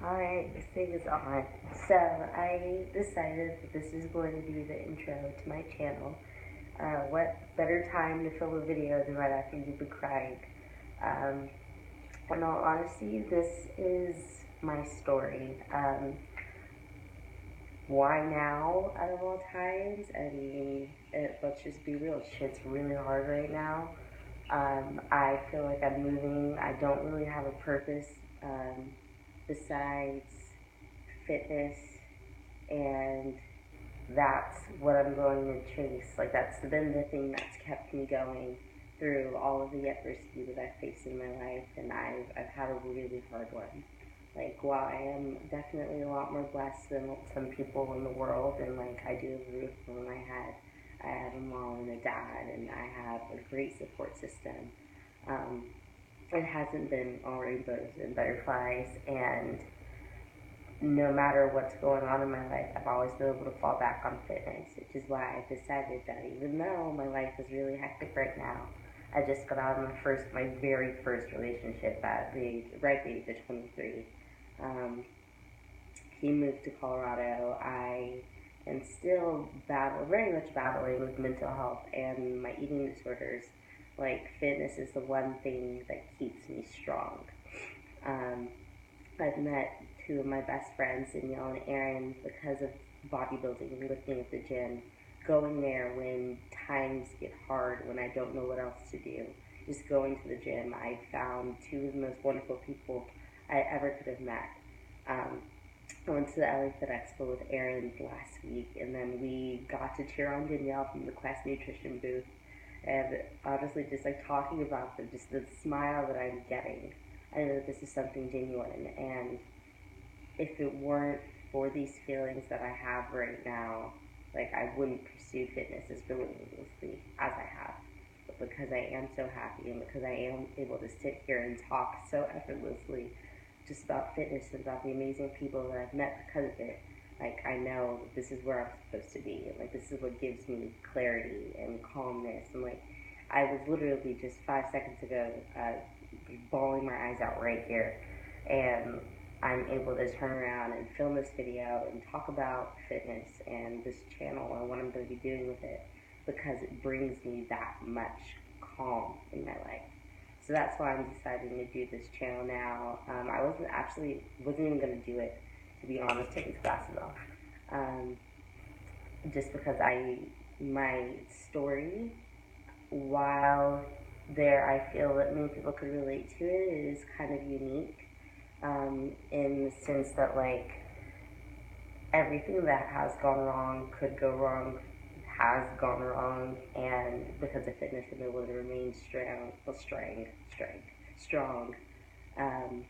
Alright, this thing is on. So, I decided that this is going to be the intro to my channel. What better time to film a video than right after you've been crying? Um, in all honesty, this is my story. Why now, out of all times? I mean, let's just be real, shit's really hard right now. I feel like I'm moving. I don't really have a purpose besides fitness, and that's what I'm going to chase. Like, that's been the thing that's kept me going through all of the adversity that I've faced in my life, and I've had a really hard one. Like, while I am definitely a lot more blessed than some people in the world, and like, I do have a roof over my head, I have a mom and a dad, and I have a great support system. Um, it hasn't been all rainbows and butterflies, and no matter what's going on in my life, I've always been able to fall back on fitness, which is why I decided that even though my life is really hectic right now, I just got out of my very first relationship at right at the age of 23. Um, he moved to Colorado. I am still very much battling with mental health and my eating disorders. Like, fitness is the one thing that keeps me strong. Um, I've met two of my best friends, Danielle and Erin, because of bodybuilding and lifting at the gym. Going there when times get hard, when I don't know what else to do. Just going to the gym, I found two of the most wonderful people I ever could have met. Um, I went to the LA Fit Expo with Erin last week, and then we got to cheer on Danielle from the Quest Nutrition booth. And honestly, just like talking about them, just the smile that I'm getting, I know that this is something genuine. And if it weren't for these feelings that I have right now, like, I wouldn't pursue fitness as relentlessly as I have. But because I am so happy and because I am able to sit here and talk so effortlessly just about fitness and about the amazing people that I've met because of it, like, I know that this is where I'm supposed to be. And like, this is what gives me clarity and calmness. And like, I was literally just 5 seconds ago bawling my eyes out right here. And I'm able to turn around and film this video and talk about fitness and this channel and what I'm going to be doing with it because it brings me that much calm in my life. So that's why I'm deciding to do this channel now. I wasn't even going to do it, to be honest, take these glasses off. Um, just because my story, while I feel that many people could relate to it, is kind of unique in the sense that, like, everything that has gone wrong, could go wrong, has gone wrong, and because of fitness, I'm able to remain strong. Um,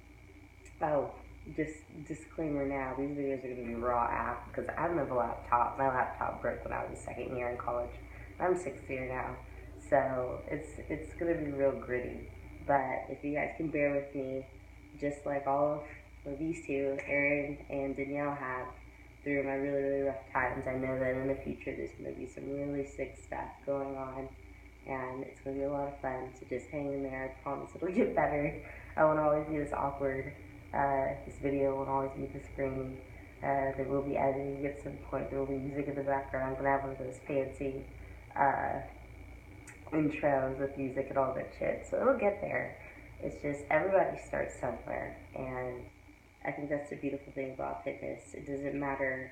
oh, just disclaimer now, these videos are going to be raw app because I don't have a laptop. My laptop broke when I was in second year in college. I'm sixth year now, so it's going to be real gritty. But if you guys can bear with me, just like all of these two, Erin and Danielle, have through my really, really rough times, I know that in the future there's going to be some really sick stuff going on, and it's going to be a lot of fun. So just hang in there. I promise it'll get better. I won't always be this awkward. This video won't always be this grainy. There will be editing at some point. There will be music in the background. I'm going to have one of those fancy uh, intros with music and all that shit. So it'll get there. It's just everybody starts somewhere, and I think that's the beautiful thing about fitness. It doesn't matter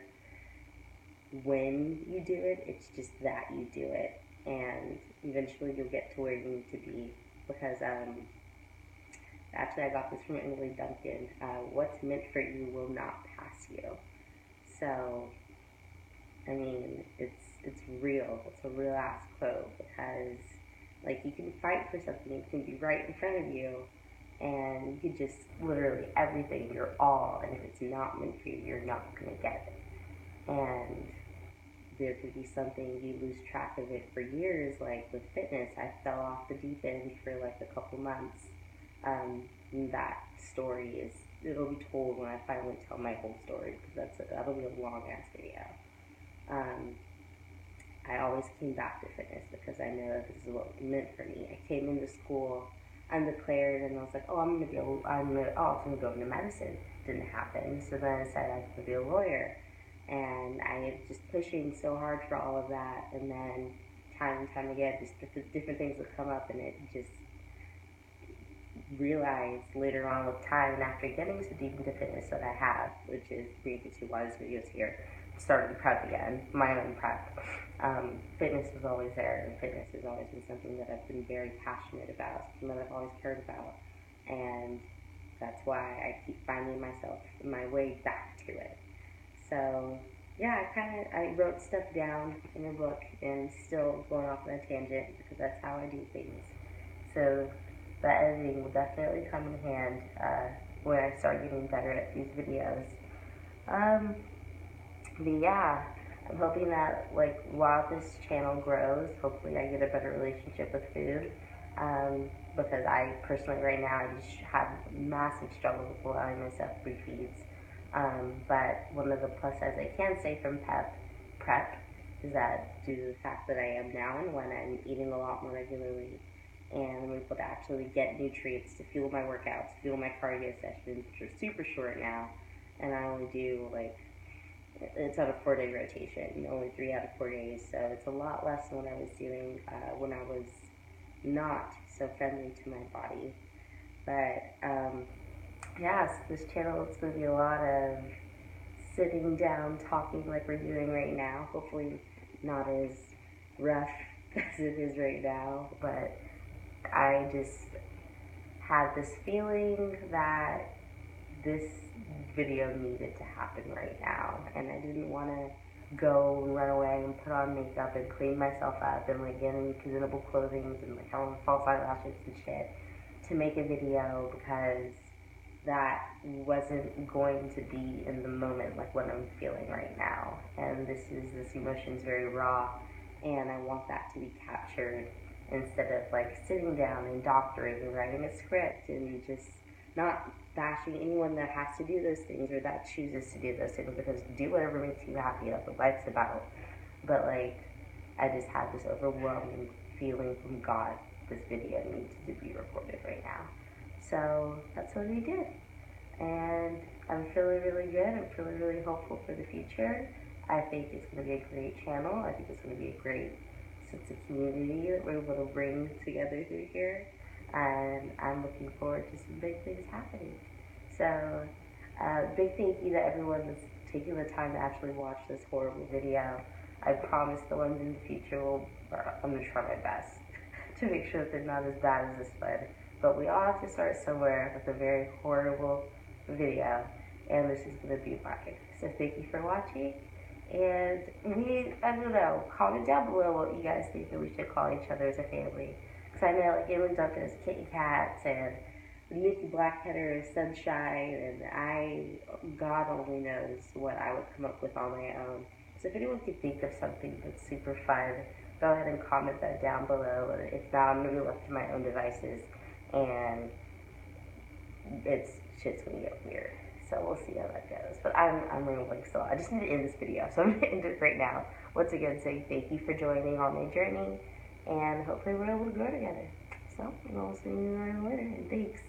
when you do it, it's just that you do it. And eventually you'll get to where you need to be. Because actually, I got this from Emily Duncan. What's meant for you will not pass you. So, I mean, it's real. It's a real ass quote because, like, you can fight for something. It can be right in front of you, and you can just literally everything, your all. And if it's not meant for you, you're not gonna get it. And there could be something you lose track of it for years. Like with fitness, I fell off the deep end for like a couple months. That story it'll be told when I finally tell my whole story because that'll be a long ass video. Um, I always came back to fitness because I know that this is what was meant for me. I came into school undeclared, and I was like, oh, I'm gonna go into medicine. Didn't happen. So then I decided I was gonna be a lawyer, and I was just pushing so hard for all of that, and then time and time again, just different things would come up, and it just realized later on with time and after getting so deep into fitness that I have, which is brings me to why this video is here, started prep again, my own prep. Fitness was always there, and fitness has always been something that I've been very passionate about, something that I've always cared about, and that's why I keep finding myself my way back to it. So yeah, I wrote stuff down in a book and still going off on a tangent because that's how I do things. So the editing will definitely come in hand when I start getting better at these videos. But yeah, I'm hoping that like while this channel grows, hopefully I get a better relationship with food. Because I personally right now I just have massive struggle with allowing myself free feeds. But one of the plus sides I can say from prep is that due to the fact that I am now and when I'm eating a lot more regularly, and I'm able to actually get nutrients to fuel my workouts, fuel my cardio sessions, which are super short now, and I only do like, it's on a 4-day rotation, only 3 out of 4 days, so it's a lot less than what I was doing when I was not so friendly to my body. But yeah, so this channel is going to be a lot of sitting down, talking like we're doing right now. Hopefully not as rough as it is right now, but I just had this feeling that this video needed to happen right now, and I didn't want to go and run away and put on makeup and clean myself up and like get in presentable clothing and like have false eyelashes and shit to make a video, because that wasn't going to be in the moment like what I'm feeling right now. And this emotion's very raw, and I want that to be captured instead of like sitting down and doctoring and writing a script and just not bashing anyone that has to do those things or that chooses to do those things, because do whatever makes you happy, that's what life's about. But like, I just had this overwhelming feeling from God, this video needs to be recorded right now. So that's what we did. And I'm feeling really good. I'm feeling really hopeful for the future. I think it's going to be a great channel. I think it's going to be a great sense of community that we're able to bring together through here. And I'm looking forward to some big things happening. So, big thank you to everyone that's taking the time to actually watch this horrible video. I promise the ones in the future I'm going to try my best to make sure that they're not as bad as this one. But we all have to start somewhere with a very horrible video, and this is going to be mine. So thank you for watching, and I don't know, comment down below what you guys think that we should call each other as a family. Because I know like Galen Duncan is Kitty Cats, and Nikki Blackheader is Sunshine, and God only knows what I would come up with on my own. So if anyone can think of something that's super fun, go ahead and comment that down below. If not, I'm going to be left to my own devices, and shit's gonna get weird. So we'll see how that goes. But I'm rambling still. I just need to end this video, so I'm gonna end it right now. Once again, saying thank you for joining on my journey, and hopefully we're able to grow together. So we'll see you later, and thanks.